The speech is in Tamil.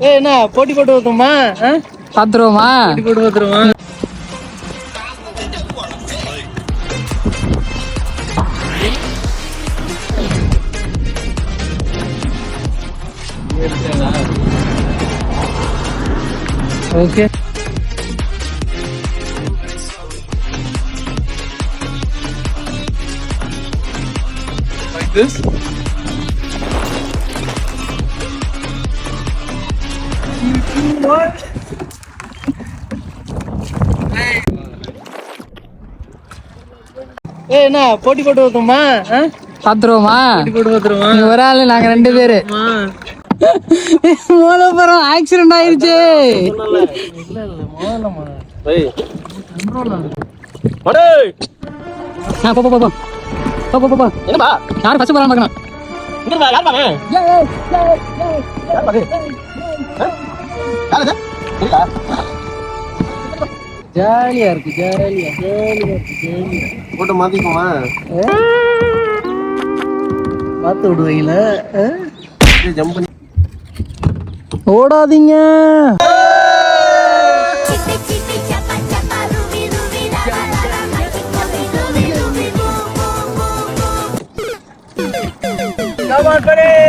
என்ன போட்டி போட்டு வைக்கோமா? பாத்துருவோமா? போட்டி போட்டு வந்துருமா? ஓகே. Like this. What? என்ன போட்டி போட்டு வைக்கோமா? பாத்துருவோமா? போட்டி போட்டு வந்துருமா? ஒரு ஆளு நாங்க 2 பேரு. மூலப்புறம் ஆக்சிடென்ட் ஆயிருச்சு. இல்ல மோலமா. ஏய் கண்ட்ரோல் ஆகுது. டேய். போ போ போ. போ. என்னப்பா? யார் ஃபர்ஸ்ட் போறான்னு பார்க்கணும். இங்க வா, யார் பாரு? ஏய். யார் பாரு? யார் அது? இருக்கா? ஜாலியா இருக்கு, ஜாலியா. போட்டு மாத்திக்குமா? பார்த்து விடுவீங்கள? ஜம்ப் பண்ணி ஓடாதீங்க. Come on, buddy.